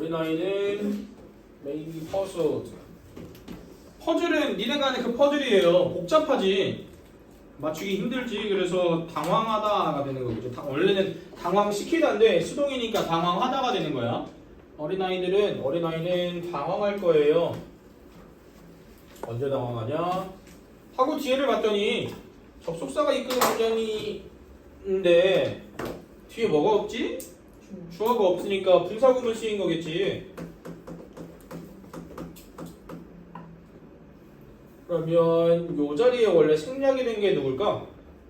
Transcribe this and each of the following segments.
어린아이는 may be puzzled. 퍼즐은 니네가 하는 그 퍼즐이에요. 복잡하지. 맞추기 힘들지. 그래서 당황하다가 되는 거겠죠. 원래는 당황시키다인데 수동이니까 당황하다가 되는 거야. 어린아이는 당황할 거예요. 언제 당황하냐? 하고 뒤에를 봤더니 접속사가 이끄는 문장인데 뒤에 뭐가 없지? 주어가 없으니까 분사구문 쓰인 거겠지. 그러면 요 자리에 원래 생략이 된 게 누굴까?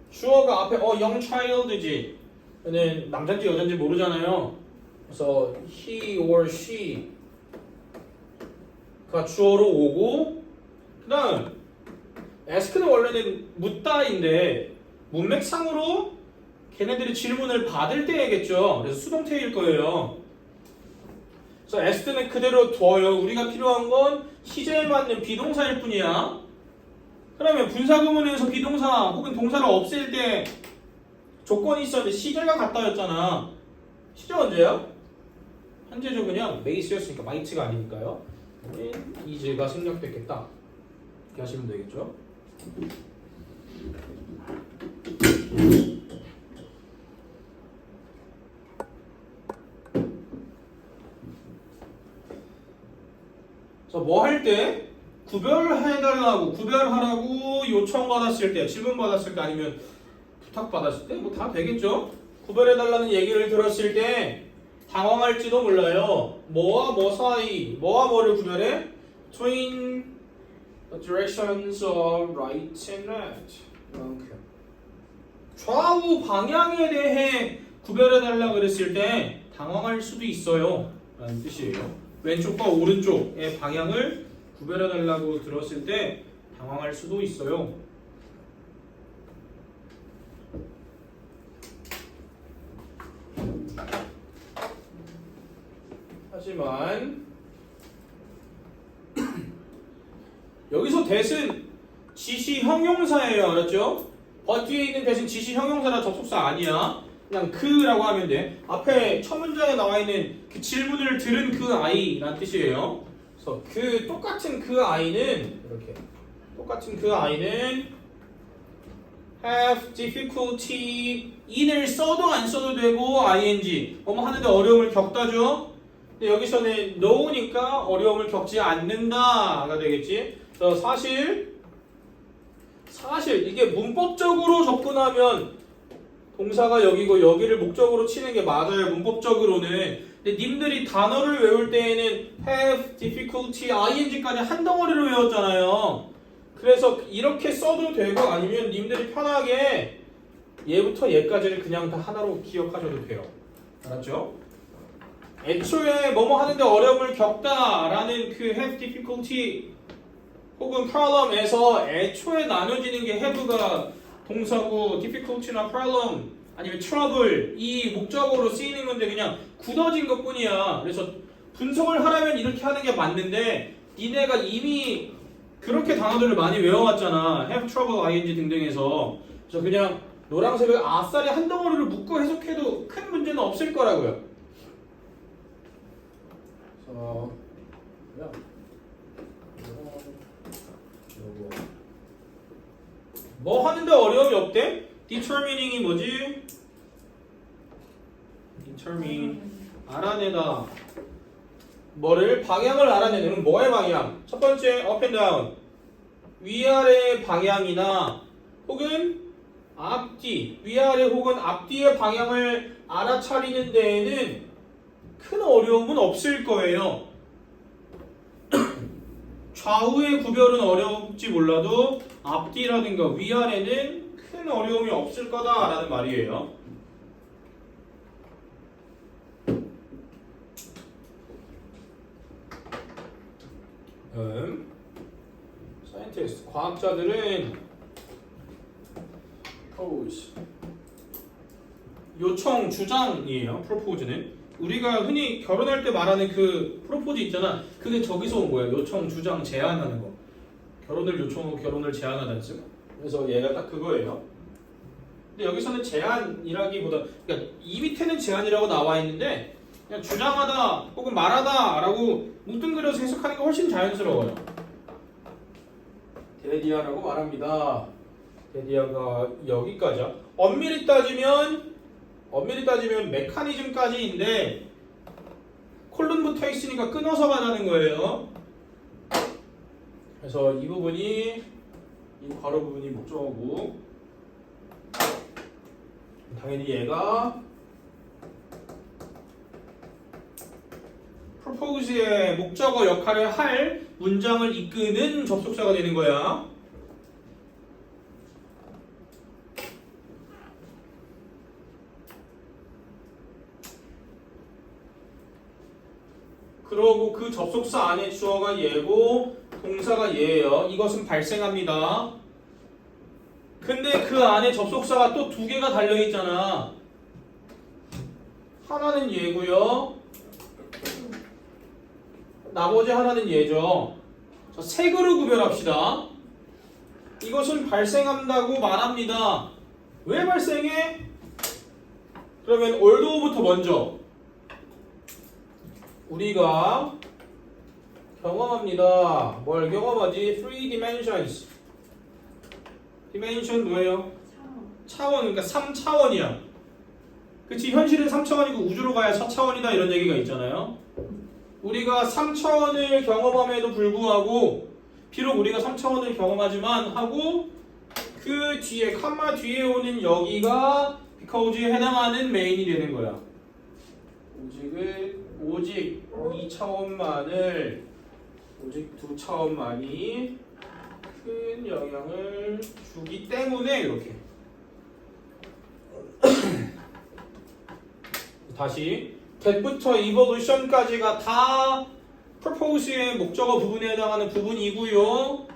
주어가 앞에 young child지. 얘는 남잔지 여잔지 모르잖아요. 그래서 he or she가 주어로 오고, 그 다음 ask는 원래는 묻다인데 문맥상으로 걔네들이 질문을 받을 때겠죠. 그래서 수동태일 거예요. 그래서 ask는 그대로 둬요. 우리가 필요한 건 시제에 맞는 비동사일 뿐이야. 그러면 분사구문에서 비동사 혹은 동사를 없앨 때 조건이 있었는데 시제가 같다였잖아. 시제 언제야? 현재죠. 그냥 메이스였으니까 마이트가 아니니까요. 이제가 생략됐겠다. 이렇게 하시면 되겠죠. 자, 뭐 할 때? 구별하라고 요청받았을 때, 질문받았을 때 아니면 부탁받았을 때 뭐 다 되겠죠? 구별해달라는 얘기를 들었을 때 당황할지도 몰라요. 뭐와 뭐 사이, 뭐와 뭐를 구별해? Between the directions of right and left. 이만큼. 좌우 방향에 대해 구별해달라 그랬을 때 당황할 수도 있어요. 라는 뜻이에요. 왼쪽과 오른쪽의 방향을 구별해달라고 들었을 때 당황할 수도 있어요. 하지만 여기서 that은 지시 형용사예요. 알았죠? 뒤에 있는 that은 지시 형용사라 접속사 아니야. 그냥 그라고 하면 돼. 앞에 첫 문장에 나와 있는 그 질문을 들은 그 아이란 뜻이에요. 그래서 똑같은 그 아이는 이렇게 똑같은 그 아이는 have difficulty in을 써도 안 써도 되고 ing 뭐뭐 하는데 어려움을 겪다죠. 근데 여기서는 know니까 어려움을 겪지 않는다가 되겠지. 그래서 사실 이게 문법적으로 접근하면 동사가 여기고 여기를 목적으로 치는 게 맞아요. 문법적으로는. 근데 님들이 단어를 외울 때에는 have, difficulty, ing까지 한 덩어리로 외웠잖아요. 그래서 이렇게 써도 되고 아니면 님들이 편하게 얘부터 얘까지를 그냥 다 하나로 기억하셔도 돼요. 알았죠? 애초에 뭐뭐 하는데 어려움을 겪다라는 그 have, difficulty 혹은 problem에서 애초에 나눠지는 게 have가 동사고 difficulty나 problem 아니면 trouble 이 목적으로 쓰이는 건데 그냥 굳어진 것 뿐이야. 그래서 분석을 하려면 이렇게 하는 게 맞는데 니네가 이미 그렇게 단어들을 많이 외워왔잖아. have, trouble, ing 등등해서. 그래서 그냥 노란색을 아싸리 한 덩어리로 묶어 해석해도 큰 문제는 없을 거라고요. 그래서 뭐 하는데 어려움이 없대? determining이 뭐지? determine 알아내다. 뭐를? 방향을 알아내는 뭐의 방향? 첫 번째 up and down 위아래 방향이나 혹은 앞뒤 위아래 혹은 앞뒤의 방향을 알아차리는 데에는 큰 어려움은 없을 거예요. 좌우의 구별은 어려울지 몰라도 앞뒤라든가 위아래는 큰 어려움이 없을 거다라는 말이에요. 사이언티스트 과학자들은 요청 주장이에요. 프로포즈는 우리가 흔히 결혼할 때 말하는 그 프로포즈 있잖아. 그게 저기서 온 거예요. 요청 주장 제안하는 거. 결혼을 요청하고 결혼을 제안하다는 뜻. 그래서 얘가 딱 그거예요. 근데 여기서는 제안이라기보다 그러니까 이 밑에는 제안이라고 나와 있는데 그냥 주장하다 혹은 말하다 라고 뭉뚱그려서 해석하는 게 훨씬 자연스러워요. 데디아라고 말합니다. 데디아가 여기까지야. 엄밀히 따지면 메커니즘까지인데 콜론 붙어 있으니까 끊어서 가자는 거예요. 그래서 이 부분이 이 괄호 부분이 목적어고 당연히 얘가 propose의 목적어 역할을 할 문장을 이끄는 접속사가 되는 거야. 그러고 그 접속사 안에 주어가 얘고 동사가 얘예요. 이것은 발생합니다. 근데 그 안에 접속사가 또 두 개가 달려있잖아. 하나는 얘고요. 나머지 하나는 얘죠. 자, 색으로 구별합시다. 이것은 발생한다고 말합니다. 왜 발생해? 그러면 although부터 먼저 우리가 경험합니다. 뭘 경험하지? 3 dimensions. dimension 뭐예요? 차원. 그러니까 3차원이야. 그치? 현실은 3차원이고 우주로 가야 4차원이다 이런 얘기가 있잖아요. 우리가 3차원을 경험함에도 불구하고 비록 우리가 3차원을 경험하지만 하고 그 뒤에 컴마 뒤에 오는 여기가 because에 해당하는 메인이 되는 거야. 오직 2차원만을 오직 2차원만이 큰 영향을 주기 때문에 이렇게 다시 get부터 evolution까지가 다 propose의 목적어 부분에 해당하는 부분이고요.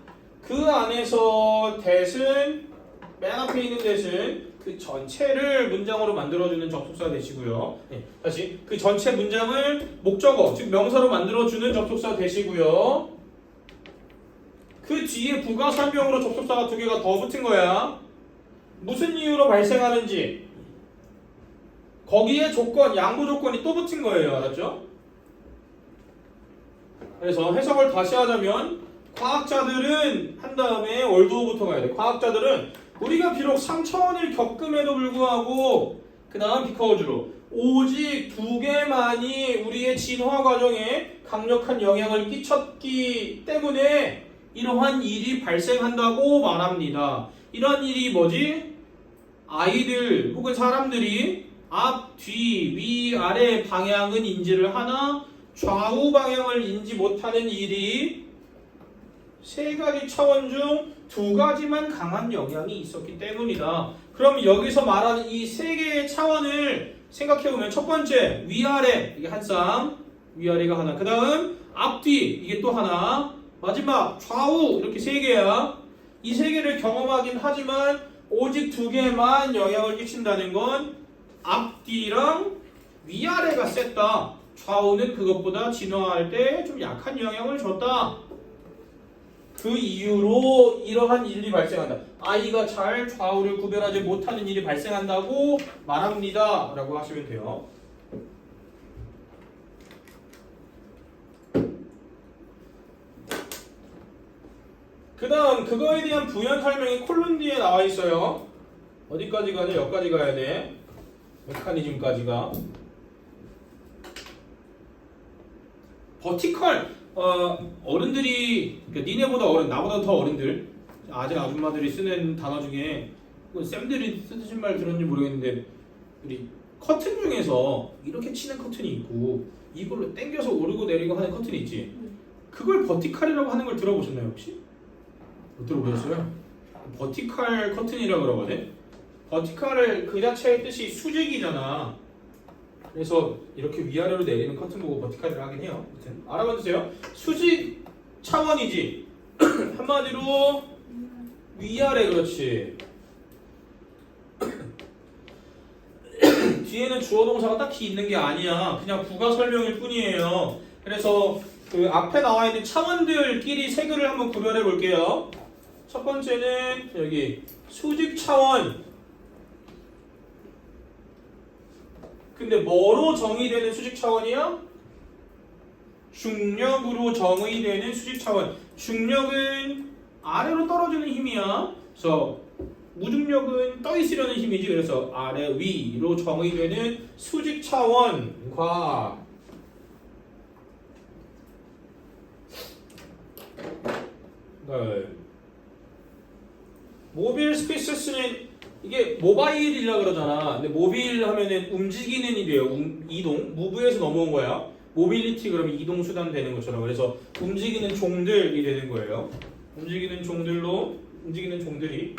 그 안에서 that은 맨 앞에 있는 that은 그 전체를 문장으로 만들어주는 접속사 되시고요. 네, 다시 그 전체 문장을 목적어 즉 명사로 만들어주는 접속사 되시고요. 그 뒤에 부가 설명으로 접속사가 두 개가 더 붙은 거야. 무슨 이유로 발생하는지 거기에 조건, 양보 조건이 또 붙은 거예요. 알았죠? 그래서 해석을 다시 하자면 과학자들은 한 다음에 although부터 가야 돼. 과학자들은 우리가 비록 3차원을 겪음에도 불구하고 그 다음 because로 오직 두 개만이 우리의 진화 과정에 강력한 영향을 끼쳤기 때문에 이러한 일이 발생한다고 말합니다. 이런 일이 뭐지? 아이들 혹은 사람들이 앞, 뒤, 위, 아래 방향은 인지를 하나 좌우 방향을 인지 못하는 일이 세 가지 차원 중 두 가지만 강한 영향이 있었기 때문이다. 그럼 여기서 말하는 이 세 개의 차원을 생각해보면 첫 번째 위아래 이게 한 쌍, 위아래가 하나. 그 다음 앞뒤 이게 또 하나. 마지막 좌우 이렇게 세 개야. 이 세 개를 경험하긴 하지만 오직 두 개만 영향을 끼친다는 건 앞뒤랑 위아래가 셌다. 좌우는 그것보다 진화할 때 좀 약한 영향을 줬다. 그 이유로 이러한 일이 발생한다. 아이가 잘 좌우를 구별하지 못하는 일이 발생한다고 말합니다. 라고 하시면 돼요. 그 다음 그거에 대한 부연 설명이 콜론 뒤에 나와 있어요. 어디까지 가냐? 여기까지 가야 돼. 메커니즘까지가. 버티컬 어른들이 그러니까 니네보다 어른 나보다 더 어른들 아재 아줌마들이 쓰는 단어 중에 쌤들이 쓰신 말 들었는지 모르겠는데 우리 커튼 중에서 이렇게 치는 커튼이 있고 이걸로 당겨서 오르고 내리고 하는 커튼이 있지. 그걸 버티컬이라고 하는 걸 들어보셨나요 혹시? 못 들어보셨어요? 버티컬 커튼이라고 그러거든. 버티컬을 그 자체의 뜻이 수직이잖아. 그래서 이렇게 위아래로 내리는 커튼 보고 버티컬이라고 하긴 해요. 아무튼 알아봐 주세요. 수직 차원이지. 한마디로 위아래. 그렇지. 뒤에는 주어 동사가 딱히 있는 게 아니야. 그냥 부가 설명일 뿐이에요. 그래서 그 앞에 나와 있는 차원들끼리 세 개를 한번 구별해 볼게요. 첫 번째는 여기 수직 차원. 근데 뭐로 정의되는 수직 차원이야? 중력으로 정의되는 수직 차원. 중력은 아래로 떨어지는 힘이야. 그래서 무중력은 떠 있으려는 힘이지. 그래서 아래 위로 정의되는 수직 차원과 네. 모빌 스피시스는 이게 모바일이라 그러잖아. 근데 모빌 하면은 움직이는 일이에요. 이동, 무브에서 넘어온 거야. 모빌리티 그러면 이동 수단 되는 것처럼. 그래서 움직이는 종들이 되는 거예요. 움직이는 종들이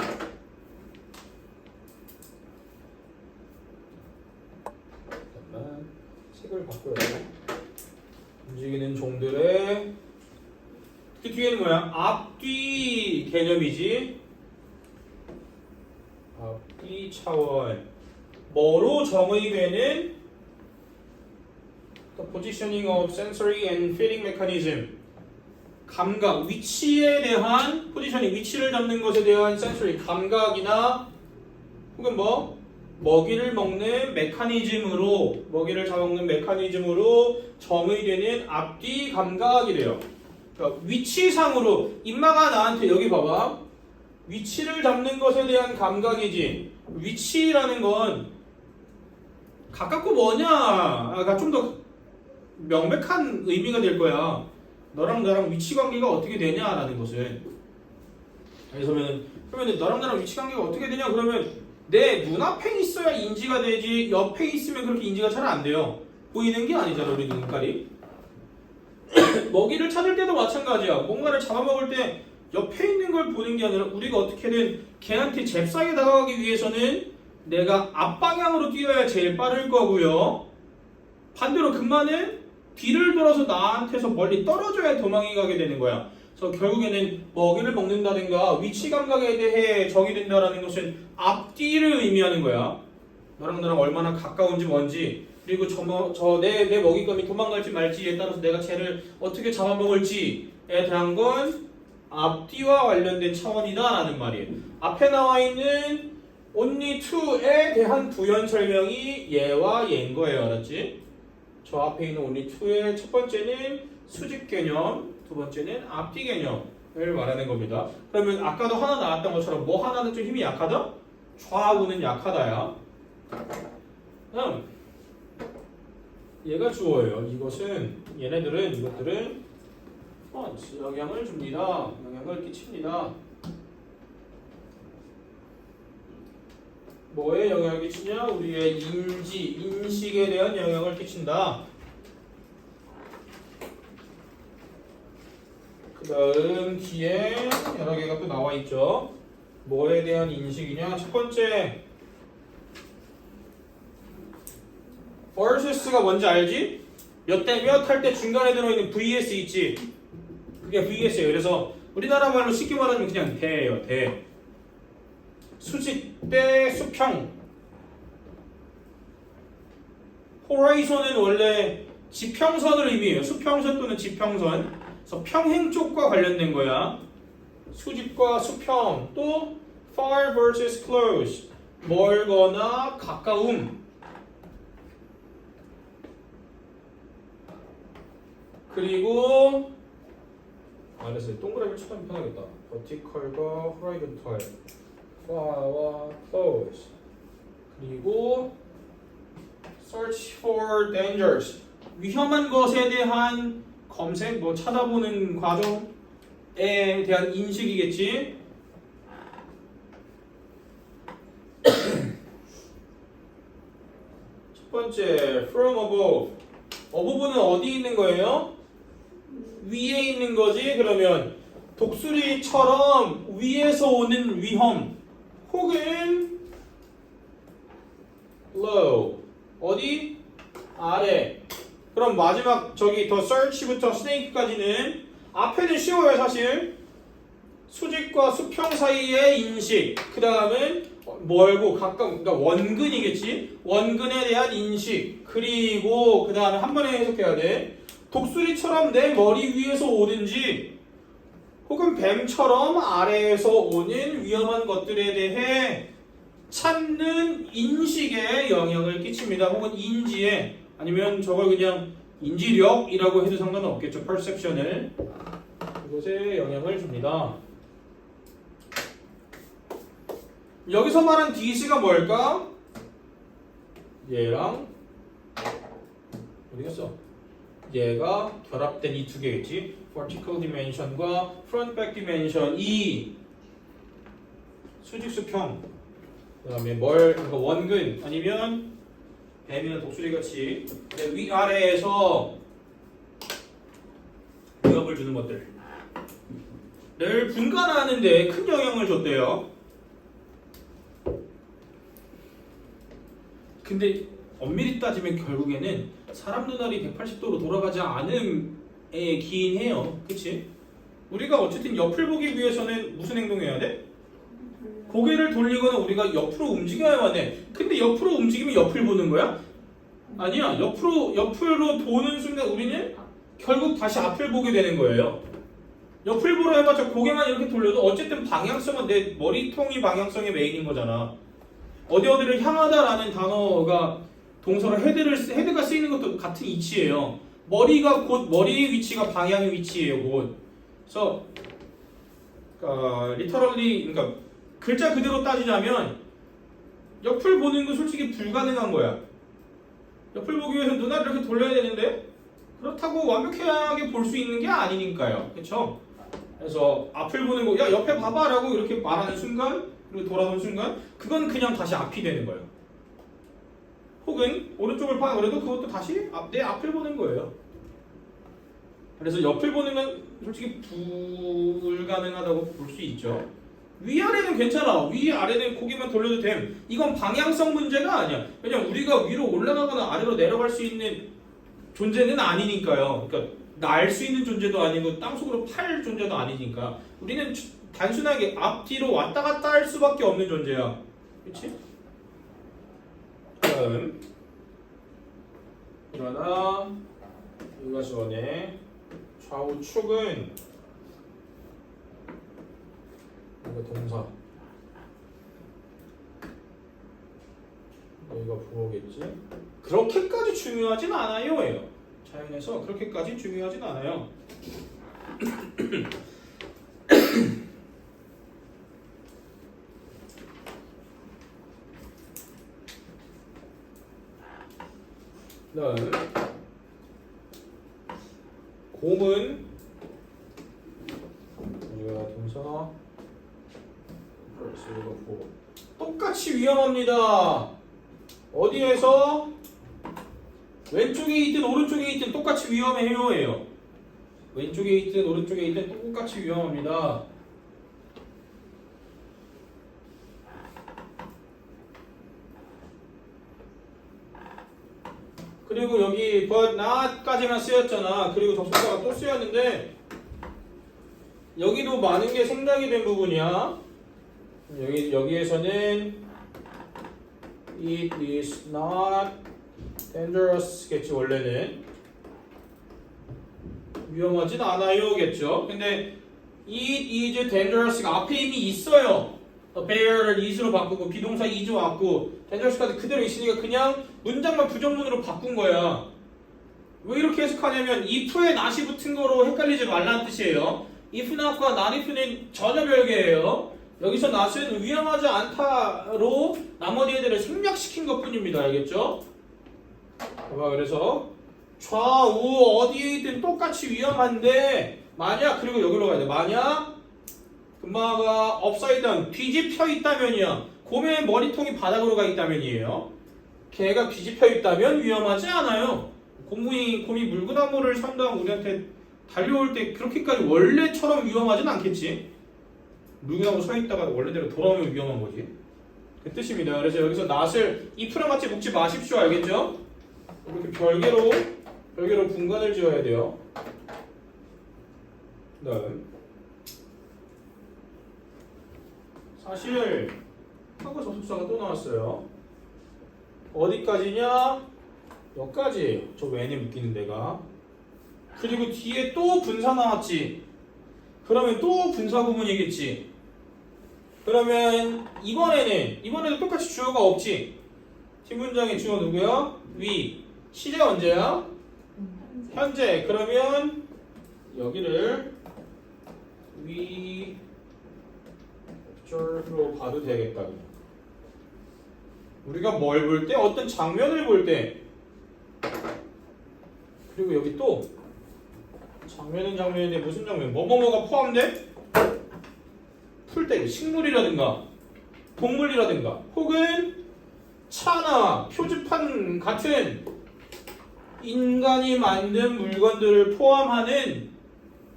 잠깐만 색을 바꿔야 돼. 움직이는 종들의 그 뒤에는 뭐야? 앞뒤 개념이지. 앞뒤 차원. 뭐로 정의되는 The positioning of sensory and feeling mechanism. 감각, 위치에 대한 포지셔닝, 위치를 잡는 것에 대한 sensory, 감각이나 혹은 뭐 먹이를 먹는 메커니즘으로 먹이를 잡아먹는 메커니즘으로 정의되는 앞뒤 감각이래요. 그러니까 위치상으로 인마가 나한테 여기 봐봐. 위치를 잡는 것에 대한 감각이지. 위치라는 건 가깝고 뭐냐가 좀 더 명백한 의미가 될 거야. 너랑 나랑 위치 관계가 어떻게 되냐라는 것은. 그러면 너랑 나랑 위치 관계가 어떻게 되냐? 그러면 내 눈앞에 있어야 인지가 되지. 옆에 있으면 그렇게 인지가 잘 안 돼요. 보이는 게 아니잖아, 우리 눈깔이. 먹이를 찾을 때도 마찬가지야. 뭔가를 잡아먹을 때 옆에 있는 걸 보는 게 아니라 우리가 어떻게든 걔한테 잽싸게 다가가기 위해서는 내가 앞방향으로 뛰어야 제일 빠를 거고요. 반대로 금마는 뒤를 돌아서 나한테서 멀리 떨어져야 도망이 가게 되는 거야. 그래서 결국에는 먹이를 먹는다든가 위치 감각에 대해 정의된다라는 것은 앞뒤를 의미하는 거야. 너랑 나랑 얼마나 가까운지 뭔지, 그리고 내 먹잇감이 도망갈지 말지에 따라서 내가 쟤를 어떻게 잡아먹을지에 대한 건 앞뒤와 관련된 차원이다라는 말이에요. 앞에 나와 있는 only to에 대한 부연 설명이 얘와 얘인 거예요. 알았지? 저 앞에 있는 only to의 첫 번째는 수직 개념, 두 번째는 앞뒤 개념을 말하는 겁니다. 그러면 아까도 하나 나왔던 것처럼 뭐 하나는 좀 힘이 약하다? 좌우는 약하다야. 얘가 주어예요. 이것들은 영향을 줍니다. 영향을 끼칩니다. 뭐에 영향을 끼치냐? 우리의 인식에 대한 영향을 끼친다. 그 다음 뒤에 여러 개가 또 나와 있죠. 뭐에 대한 인식이냐? 첫 번째, versus가 뭔지 알지? 몇 대 몇 할 때 중간에 들어있는 vs 있지? 그게 vs예요. 그래서 우리나라 말로 쉽게 말하면 그냥 대예요. 대. 수직 대 수평. 호라이선은 원래 지평선을 의미해요. 수평선 또는 지평선. 그래서 평행 쪽과 관련된 거야. 수직과 수평. 또 far versus close. 멀거나 가까움. 그리고 알았어요. 동그라미 쳐면 편하겠다. vertical과 horizontal. far와 close. 그리고 search for dangers. 위험한 것에 대한 검색, 뭐 찾아보는 과정에 대한 인식이겠지. 첫 번째, from above. above는 어디 있는 거예요? 위에 있는 거지. 그러면 독수리처럼 위에서 오는 위험 혹은 low 어디? 아래. 그럼 마지막 저기 더 search부터 snake까지는 앞에는 쉬워요. 사실 수직과 수평 사이의 인식, 그 다음은 멀고 가까운, 그러니까 원근이겠지. 원근에 대한 인식, 그리고 그 다음에 한 번에 해석해야 돼. 독수리처럼 내 머리 위에서 오든지 혹은 뱀처럼 아래에서 오는 위험한 것들에 대해 찾는 인식에 영향을 끼칩니다. 혹은 인지에 아니면 저걸 그냥 인지력이라고 해도 상관은 없겠죠. perception을 그것에 영향을 줍니다. 여기서 말한 DC가 뭘까? 얘랑 어디갔어? 얘가 결합된 이 두 개겠지. vertical dimension과 front back dimension 이 수직수평 그다음에 그러니까 원근 아니면 뱀이나 독수리 같이 위아래에서 위협을 주는 것들을 분간하는데 큰 영향을 줬대요. 근데 엄밀히 따지면 결국에는 사람 눈알이 180도로 돌아가지 않음에 기인해요. 그치? 우리가 어쨌든 옆을 보기 위해서는 무슨 행동해야 돼? 고개를 돌리거나 우리가 옆으로 움직여야만 해. 근데 옆으로 움직이면 옆을 보는 거야? 아니야. 옆으로 도는 순간 우리는 결국 다시 앞을 보게 되는 거예요. 옆을 보려 해봤자 고개만 이렇게 돌려도 어쨌든 방향성은 내 머리통이 방향성의 메인인 거잖아. 어디를 향하다라는 단어가 동사로 헤드가 쓰이는 것도 같은 이치예요. 머리가 곧 머리의 위치가 방향의 위치예요. 곧. 그래서 literally 그러니까 글자 그대로 따지자면 옆을 보는 건 솔직히 불가능한 거야. 옆을 보기 위해서 눈알을 이렇게 돌려야 되는데 그렇다고 완벽하게 볼 수 있는 게 아니니까요. 그렇죠? 그래서 앞을 보는 거, 야 옆에 봐봐라고 이렇게 말하는 순간 그리고 돌아선 순간 그건 그냥 다시 앞이 되는 거예요. 혹은 오른쪽을 봐 그래도 그것도 다시 내 앞을 보는 거예요. 그래서 옆을 보는 건 솔직히 불가능하다고 볼 수 있죠. 위아래는 괜찮아. 위아래는 고개만 돌려도 됨. 이건 방향성 문제가 아니야. 왜냐면 우리가 위로 올라가거나 아래로 내려갈 수 있는 존재는 아니니까요. 그러니까 날 수 있는 존재도 아니고 땅속으로 팔 존재도 아니니까 우리는 단순하게 앞뒤로 왔다 갔다 할 수밖에 없는 존재야. 그렇지? 다음 그러나 이거 전에 좌우축은 이거 동사 여기가 부호겠지? 그렇게까지 중요하진 않아요. 예요. 자연에서 그렇게까지 중요하진 않아요. 다음 곰은 여기가 동사 여기가 부호 똑같이 위험합니다. 어디에서? 왼쪽에 있든 오른쪽에 있든 똑같이 위험해요. 예요. 왼쪽에 있든 오른쪽에 있든 똑같이 위험합니다. 그리고 여기 but not까지만 쓰였잖아. 그리고 접속사가 또 쓰였는데 여기도 많은 게 생략이 된 부분이야. 여기에서는 it is not dangerous겠지. 원래는 위험하진 않아요겠죠. 근데 it is dangerous가 앞에 이미 있어요. bear를 is로 바꾸고 비동사 is 왔고 dangerous까지 그대로 있으니까 그냥 문장만 부정문으로 바꾼 거야. 왜 이렇게 해석하냐면 if에 not이 붙은 거로 헷갈리지 말라는 뜻이에요. if not과 not if는 전혀 별개예요. 여기서 not은 위험하지 않다로 나머지 애들을 생략시킨 것 뿐입니다. 알겠죠? 봐봐. 그래서 좌우 어디에 있든 똑같이 위험한데 만약 그리고 여기로 가야 돼. 만약 금마가 업사이드 다운 뒤집혀 있다면이야. 곰의 머리통이 바닥으로 가 있다면이에요. 걔가 뒤집혀 있다면 위험하지 않아요. 곰이 물구나무를 산다면 우리한테 달려올 때 그렇게까지 원래처럼 위험하진 않겠지. 물구나무 서 있다가 원래대로 돌아오면 위험한 거지. 그 뜻입니다. 그래서 여기서 not을 if랑 같이 묶지 마십시오. 알겠죠? 이렇게 별개로 분간을 지어야 돼요. 그다음 사실 하고 접속사가 또 나왔어요. 어디까지냐? 여기까지. 저 when에 묶이는 데가. 그리고 뒤에 또 분사 나왔지. 그러면 또 분사 구문이겠지. 그러면 이번에도 똑같이 주어가 없지. 뒷문장의 주어 누구야? 위. 시제 언제야? 현재. 그러면 여기를 위 observe로 봐도 되겠다. 우리가 뭘 볼 때? 어떤 장면을 볼 때. 그리고 여기 또 장면은 장면인데 무슨 장면? 뭐뭐뭐가 포함돼? 풀떼기, 식물이라든가 동물이라든가 혹은 차나 표지판 같은 인간이 만든 물건들을 포함하는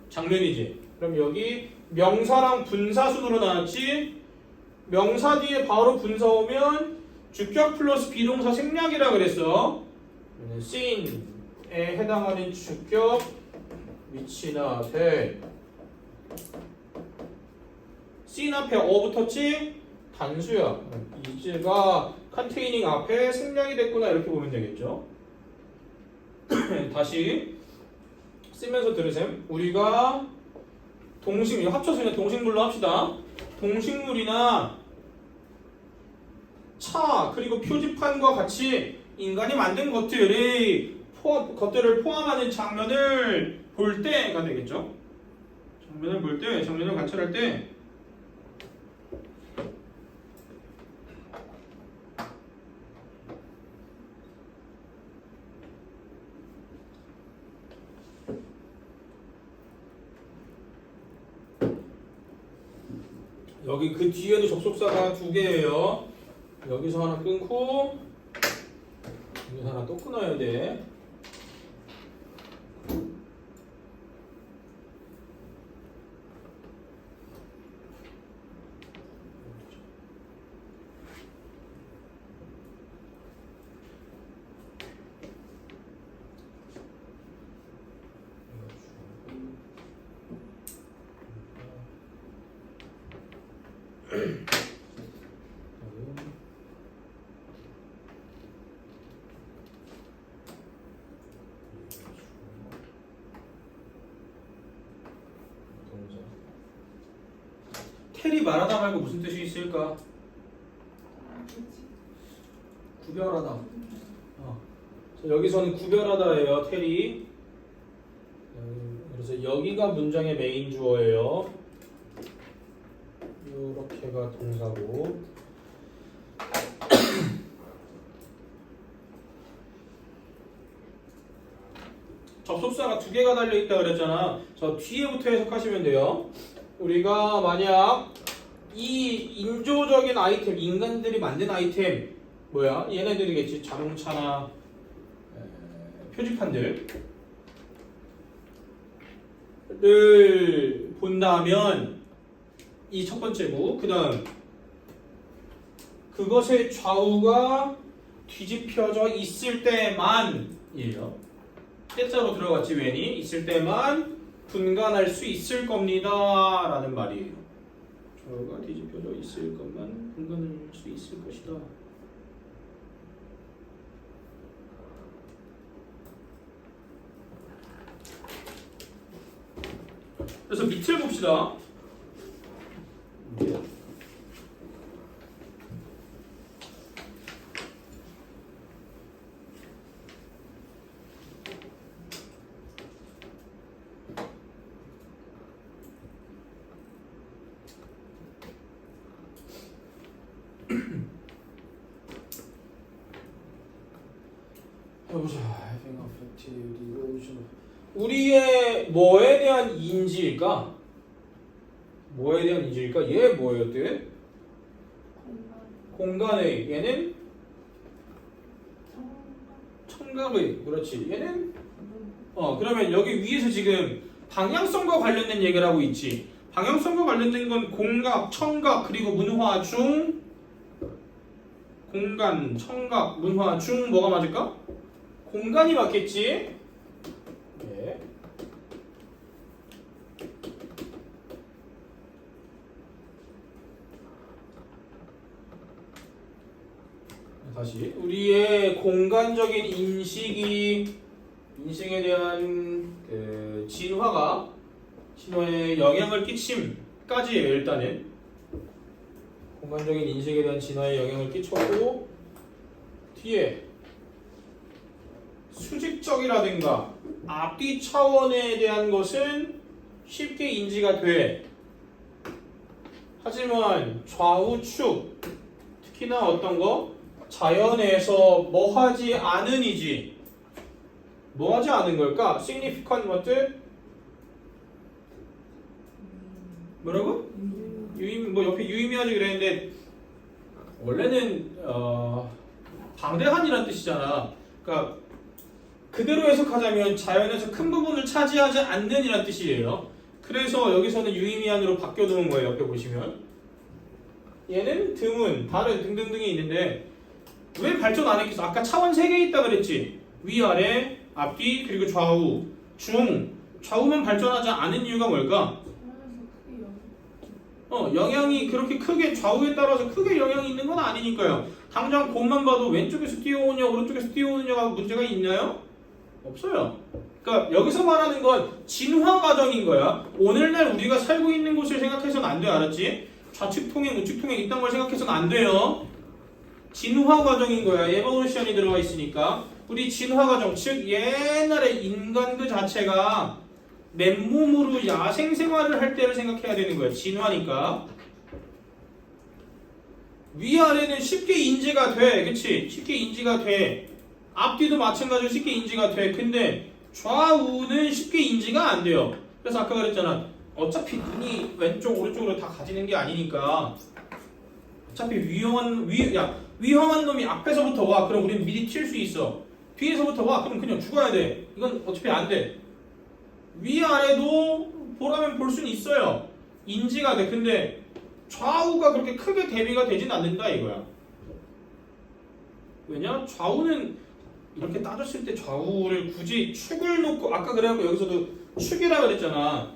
장면이지. 그럼 여기 명사랑 분사 순으로 나왔지. 명사 뒤에 바로 분사 오면 주격 플러스 비동사 생략이라 그랬어. seen에 해당하는 주격 위치나 돼. seen 앞에 어 붙었지? 단수야. 이제가 containing 앞에 생략이 됐구나 이렇게 보면 되겠죠. 다시 쓰면서 들으셈. 우리가 동식, 합쳐서 그냥 동식물로 합시다. 동식물이나 차 그리고 표지판과 같이 인간이 만든 것들을 포함하는 장면을 볼 때가 되겠죠. 장면을 볼 때, 장면을 관찰할 때 여기 그 뒤에도 접속사가 두 개예요. 여기서 하나 끊고 여기서 하나 또 끊어야 돼. 테리 말하다 말고 무슨 뜻이 있을까? 구별하다. 자, 여기서는 구별하다예요. 테리. 그래서 여기가 문장의 메인 주어예요. 이렇게가 동사고. 접속사가 두 개가 달려있다 그랬잖아. 저 뒤에부터 해석하시면 돼요. 우리가 만약 이 인조적인 아이템, 인간들이 만든 아이템 뭐야? 얘네들이겠지. 자동차나 표지판들을 본다면 이 첫 번째고, 그 다음 그것의 좌우가 뒤집혀져 있을 때만이에요. 때자로 들어갔지. 웬이 있을 때만 분간할 수 있을 겁니다 라는 말이에요. 좌우가 뒤집혀져 있을 것만 분간할 수 있을 것이다. 그래서 밑을 봅시다. 해보자. 우리의 뭐에 대한 인지일까? 뭐에 대한 인지일까? 얘 뭐였대? 공간의. 얘는 청각의. 그렇지. 얘는 그러면 여기 위에서 지금 방향성과 관련된 얘기를 하고 있지. 방향성과 관련된 건 공각, 청각, 그리고 문화 중. 공간, 청각, 문화 중 뭐가 맞을까? 공간이 맞겠지? 네. 다시 우리의 공간적인 인식에 대한 그 진화의 영향을 끼침까지예요. 일단은 공간적인 인식에 대한 진화에 영향을 끼쳤고 뒤에 수직적이라든가 앞뒤 차원에 대한 것은 쉽게 인지가 돼. 하지만 좌우축 특히나 어떤 거 자연에서 뭐 하지 않은 이지 뭐 하지 않은 걸까? significant what? 뭐라고? 유의미 뭐 옆에 유의미하지 그랬는데 원래는 방대한이라는 뜻이잖아. 그러니까 그대로 해석하자면 자연에서 큰 부분을 차지하지 않는 이란 뜻이에요. 그래서 여기서는 유의미한으로 바뀌어두는 거예요. 옆에 보시면 얘는 드문, 다른 등등등이 있는데 왜 발전 안 했겠어? 아까 차원 3개 있다 그랬지. 위아래, 앞뒤, 그리고 좌우, 중 좌우만 발전하지 않은 이유가 뭘까? 영향이 그렇게 크게 좌우에 따라서 크게 영향이 있는 건 아니니까요. 당장 곰만 봐도 왼쪽에서 뛰어오냐 오른쪽에서 뛰어오느냐가 문제가 있나요? 없어요. 그러니까 여기서 말하는 건 진화 과정인 거야. 오늘날 우리가 살고 있는 곳을 생각해서는 안 돼. 알았지? 좌측 통행, 우측 통행 이딴 걸 생각해서는 안 돼요. 진화 과정인 거야. 에볼루션이 들어가 있으니까. 우리 진화 과정, 즉 옛날에 인간 그 자체가 맨몸으로 야생 생활을 할 때를 생각해야 되는 거야. 진화니까. 위아래는 쉽게 인지가 돼. 그치? 쉽게 인지가 돼. 앞뒤도 마찬가지로 쉽게 인지가 돼. 근데 좌우는 쉽게 인지가 안 돼요. 그래서 아까 그랬잖아. 어차피 눈이 왼쪽 오른쪽으로 다 가지는 게 아니니까 어차피 위험한 놈이 앞에서부터 와. 그럼 우리는 미리 튈 수 있어. 뒤에서부터 와. 그럼 그냥 죽어야 돼. 이건 어차피 안 돼. 위아래도 보라면 볼 수는 있어요. 인지가 돼. 근데 좌우가 그렇게 크게 대비가 되진 않는다 이거야. 왜냐? 좌우는 이렇게 따졌을 때 좌우를 굳이 축을 놓고 아까 그래갖고 여기서도 축이라 그랬잖아.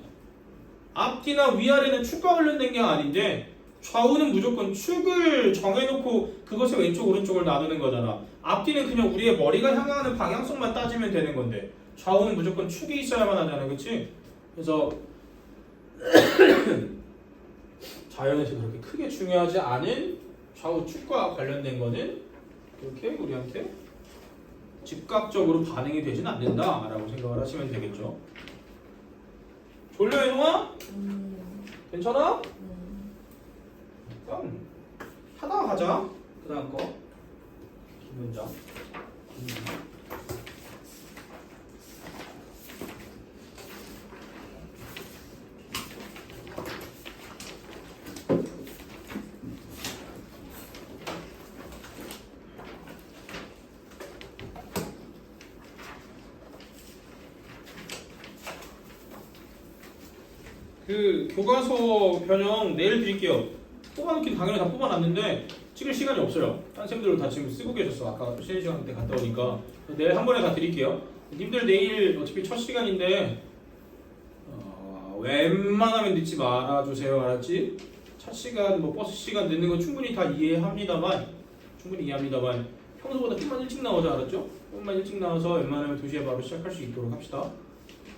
앞뒤나 위아래는 축과 관련된 게 아닌데 좌우는 무조건 축을 정해놓고 그것의 왼쪽 오른쪽을 나누는 거잖아. 앞뒤는 그냥 우리의 머리가 향하는 방향성만 따지면 되는 건데 좌우는 무조건 축이 있어야만 하잖아. 그치? 그래서 자연에서 그렇게 크게 중요하지 않은 좌우축과 관련된 거는 이렇게 우리한테 즉각적으로 반응이 되진 않는다 라고 생각을 하시면 되겠죠. 졸려 이놈아? 괜찮아? 그럼 하나 가자. 그 다음 거 기문장. 그 교과서 변형 내일 드릴게요. 뽑아놓긴 당연히 다 뽑아놨는데 찍을 시간이 없어요. 딴 쌤들 다 지금 쓰고 계셨어. 아까 쉬는 시간 때 갔다 오니까 내일 한 번에 다 드릴게요. 님들 내일 어차피 첫 시간인데 웬만하면 늦지 말아주세요. 알았지? 첫 시간 뭐 버스 시간 늦는 건 충분히 다 이해합니다만 평소보다 좀만 일찍 나오자. 알았죠? 조금만 일찍 나와서 웬만하면 2시에 바로 시작할 수 있도록 합시다.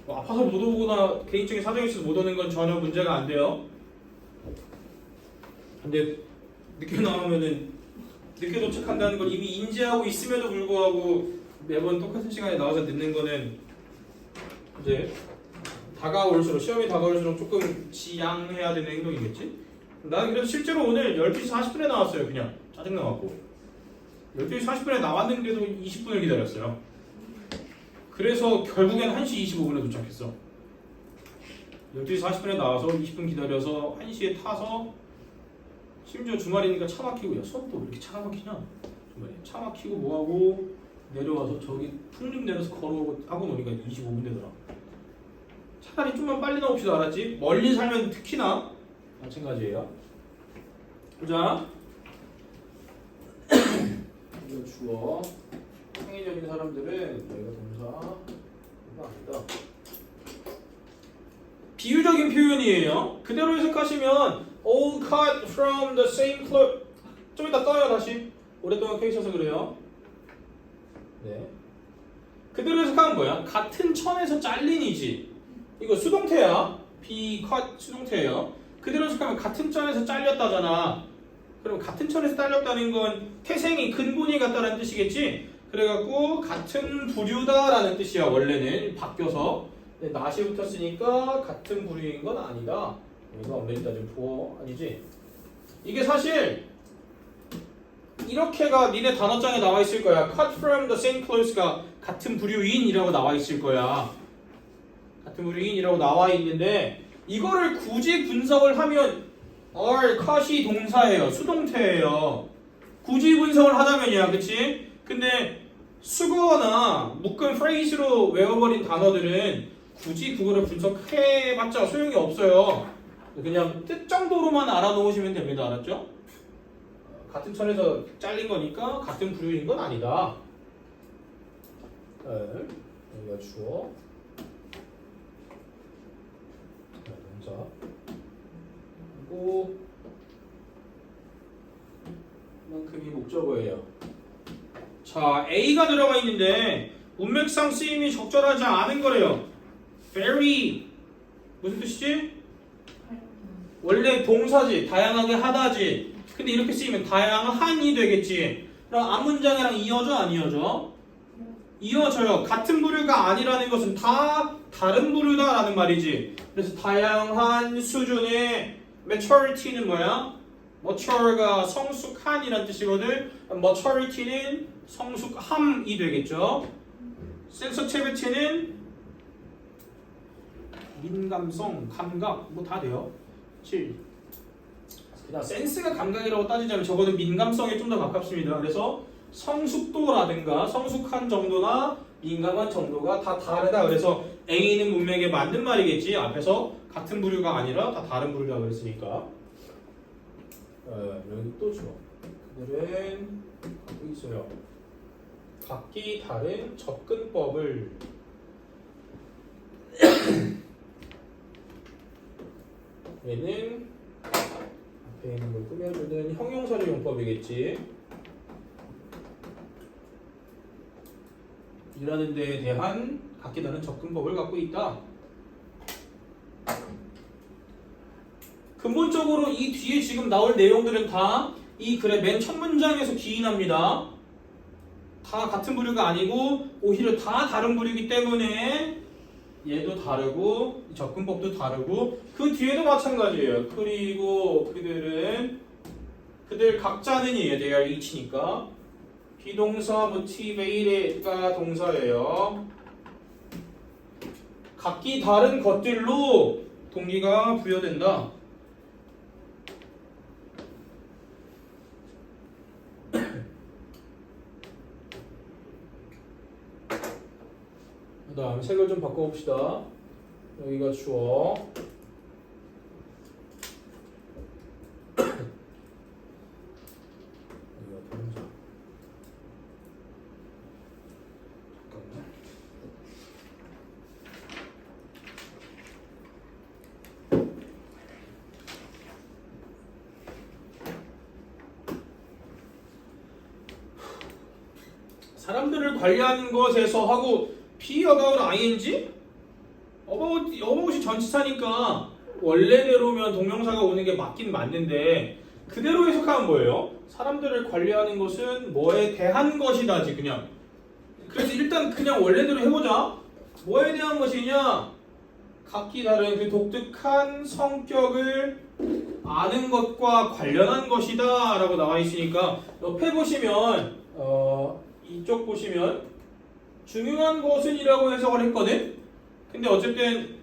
뭐 아파서 못 오거나 개인적인 사정이 있어서 못 오는 건 전혀 문제가 안 돼요. 근데 늦게 나오면은 늦게 도착한다는 걸 이미 인지하고 있음에도 불구하고 매번 똑같은 시간에 나와서 늦는 거는 이제 시험이 다가올수록 조금 지양해야 되는 행동이겠지? 나는 그래서 실제로 오늘 12시 40분에 나왔어요. 그냥 짜증나갖고 12시 40분에 나왔는데도 20분을 기다렸어요. 그래서 결국엔 1시 25분에 도착했어. 12시 40분에 나와서 20분 기다려서 1시에 타서 심지어 주말이니까 차 막히고 야 수업도 왜 이렇게 차가 막히냐? 주말에 차 막히고 뭐하고 내려와서 저기 풍림 내려서 걸어오고 하고 노니까 25분 되더라. 차라리 좀만 빨리 나옵시다. 알았지? 멀리 살면 특히나 마찬가지예요. 보자. 이거 주어. 창의적인 사람들은 여기가 동사 이거 아니다. 비유적인 표현이에요. 그대로 해석하시면 all cut from the same cloth. 좀 이따 떠요 다시. 오랫동안 켜 있어서 그래요. 네. 그대로 해석하면 뭐야? 같은 천에서 잘린이지. 이거 수동태야. be cut 수동태예요. 그대로 해석하면 같은 천에서 잘렸다잖아. 그럼 같은 철에서 딸렸다는 건 태생이 근본이 같다는 뜻이겠지? 그래갖고 같은 부류다라는 뜻이야 원래는 바뀌어서. 근데 not이 붙었으니까 같은 부류인 건 아니다. 이거 엄밀히다 좀 부어 아니지? 이게 사실 이렇게가 니네 단어장에 나와 있을 거야. Cut from the same clothes가 같은 부류인이라고 나와 있을 거야. 같은 부류인이라고 나와 있는데 이거를 굳이 분석을 하면 are cut이 동사예요. 수동태예요. 굳이 분석을 하자면이야. 그치? 근데 수거나 묶은 phrase로 외워버린 단어들은 굳이 그거를 분석해봤자 소용이 없어요. 그냥 뜻 정도로만 알아놓으시면 됩니다. 알았죠? 같은 천에서 잘린 거니까 같은 부류인 건 아니다. 여기가 주어. 동사. 그리고 만큼이 목적어예요. 자, A가 들어가 있는데 문맥상 쓰임이 적절하지 않은 거래요. very 무슨 뜻이지? 원래 동사지, 다양하게 하다지. 근데 이렇게 쓰이면 다양한이 되겠지. 그럼 앞문장이랑 이어져 안 이어져? 이어져요. 같은 부류가 아니라는 것은 다 다른 부류다라는 말이지. 그래서 다양한 수준의 maturity는 뭐야? mature가 성숙한이란 뜻이거든. maturity는 성숙함이 되겠죠. sensitivity는 민감성, 감각 뭐 다 돼요. 7. 그냥 센스가 감각이라고 따지자면 적어도 민감성에 좀 더 가깝습니다. 그래서 성숙도라든가 성숙한 정도나 민감한 정도가 다 다르다. 그래서 A는 문맥에 맞는 말이겠지. 앞에서 같은 부류가 아니라 다 다른 부류라 그랬으니까. 여기 또 줘. 그들은 갖고 있어요. 각기 다른 접근법을 얘는 앞에 있는 걸 꾸며주는 형용사류 용법이겠지. 일하는 데에 대한 각기 다른 접근법을 갖고 있다. 근본적으로 이 뒤에 지금 나올 내용들은 다 이 글의 맨 첫 문장에서 기인합니다. 다 같은 부류가 아니고 오히려 다 다른 부류이기 때문에 얘도 다르고 접근법도 다르고 그 뒤에도 마찬가지예요. 그리고 그들 각자는 얘 they are each니까 비동사 motivate가 동사예요. 각기 다른 것들로 동기가 부여된다. 그 다음 색을 좀 바꿔봅시다. 여기가 주어. 여기가 동사. 잠깐만. 사람들을 관리하는 것에서 하고 be about ing? about이 전치사니까 원래대로면 동명사가 오는 게 맞긴 맞는데 그대로 해석하면 뭐예요? 사람들을 관리하는 것은 뭐에 대한 것이다지 그냥. 그래서 일단 그냥 원래대로 해보자. 뭐에 대한 것이냐? 각기 다른 그 독특한 성격을 아는 것과 관련한 것이다 라고 나와 있으니까 옆에 보시면 이쪽 보시면 중요한 것은 이라고 해석을 했거든? 근데 어쨌든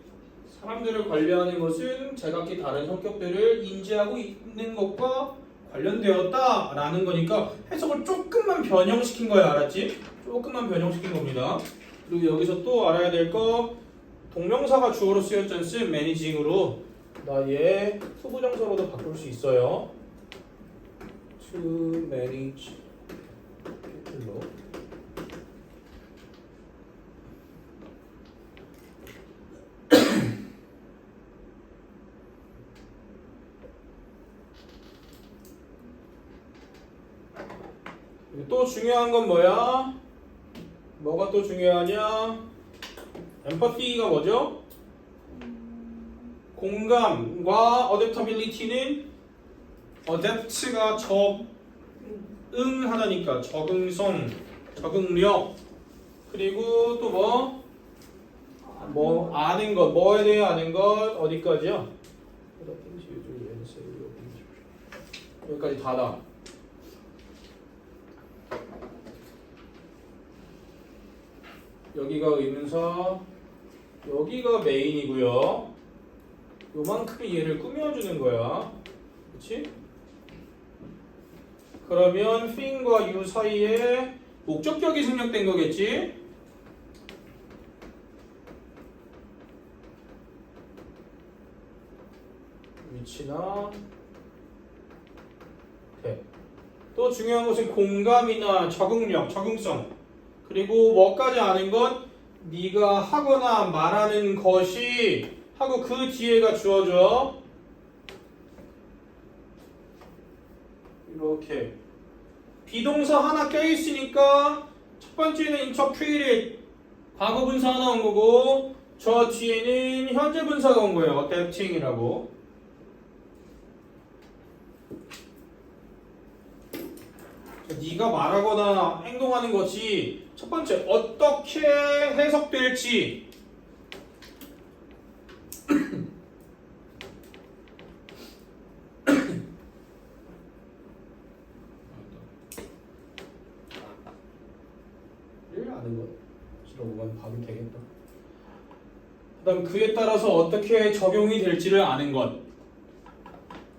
사람들을 관리하는 것은 제각기 다른 성격들을 인지하고 있는 것과 관련되었다 라는 거니까 해석을 조금만 변형시킨 거야. 알았지? 조금만 변형시킨 겁니다. 그리고 여기서 또 알아야 될 거 동명사가 주어로 쓰였지 않습니까? managing으로 나 얘 투부정사로도 바꿀 수 있어요. to manage people로 또 중요한 건 뭐야? 뭐가 또 중요하냐? 엠퍼티가 뭐죠? 공감과 어댑터빌리티는 adapt가 적응하다니까 적응성, 적응력. 그리고 또 뭐 아는 것, 뭐에 대해 아는 것 어디까지요? 여기까지 다다. 여기가 의문사, 여기가 메인이고요. 요만큼이 얘를 꾸며주는 거야. 그렇지? 그러면 thing과 you 사이에 목적격이 생략된 거겠지? 위치나 대. 또 중요한 것은 공감이나 적응력, 적응성. 그리고 뭐까지 아는 것? 네가 하거나 말하는 것이 하고 그 뒤에가 주어져. 이렇게 비동사 하나 껴있으니까 첫 번째는 interpreted 과거분사 하나 온 거고 저 뒤에는 현재분사가 온 거예요. adapting이라고. 네가 말하거나 행동하는 것이 첫 번째 어떻게 해석될지 아는 것 이러고만 봐도 되겠다. 그다음 그에 따라서 어떻게 적용이 될지를 아는 것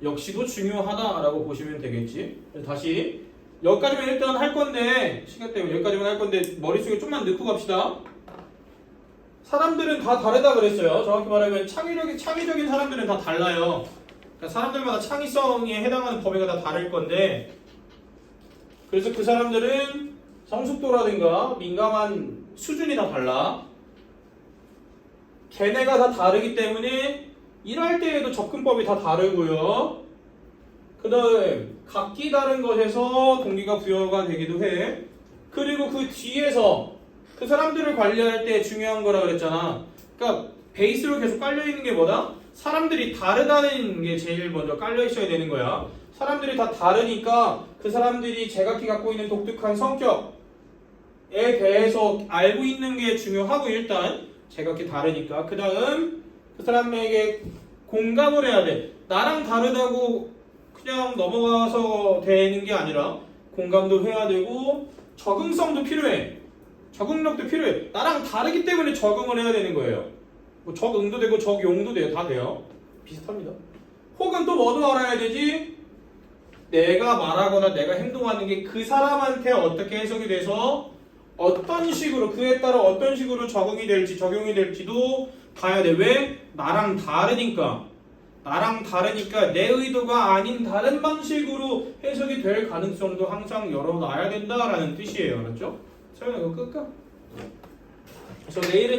역시도 중요하다라고 보시면 되겠지. 다시 여기까지만 일단 할 건데 시간 때문에 여기까지만 할 건데 머릿속에 좀만 넣고 갑시다. 사람들은 다 다르다 그랬어요. 정확히 말하면 창의적인 사람들은 다 달라요. 그러니까 사람들마다 창의성에 해당하는 범위가 다 다를 건데 그래서 그 사람들은 성숙도라든가 민감한 수준이 다 달라. 걔네가 다 다르기 때문에 일할 때에도 접근법이 다 다르고요. 그 다음에 각기 다른 것에서 동기가 부여가 되기도 해. 그리고 그 뒤에서 그 사람들을 관리할 때 중요한 거라 그랬잖아. 그러니까 베이스로 계속 깔려있는 게 뭐다? 사람들이 다르다는 게 제일 먼저 깔려있어야 되는 거야. 사람들이 다 다르니까 그 사람들이 제각기 갖고 있는 독특한 성격에 대해서 알고 있는 게 중요하고 일단 제각기 다르니까 그 다음 그 사람에게 공감을 해야 돼. 나랑 다르다고 그냥 넘어가서 되는 게 아니라 공감도 해야 되고 적응성도 필요해. 적응력도 필요해. 나랑 다르기 때문에 적응을 해야 되는 거예요. 뭐 적응도 되고 적용도 돼요. 다 돼요. 비슷합니다. 혹은 또 뭐도 알아야 되지? 내가 말하거나 내가 행동하는 게 그 사람한테 어떻게 해석이 돼서 어떤 식으로 그에 따라 어떤 식으로 적응이 될지 적용이 될지도 봐야 돼. 왜? 나랑 다르니까. 나랑 다르니까 내 의도가 아닌 다른 방식으로 해석이 될 가능성도 항상 열어놔야 된다라는 뜻이에요. 알았죠? 설명 이거 끌까? 그래서 내일은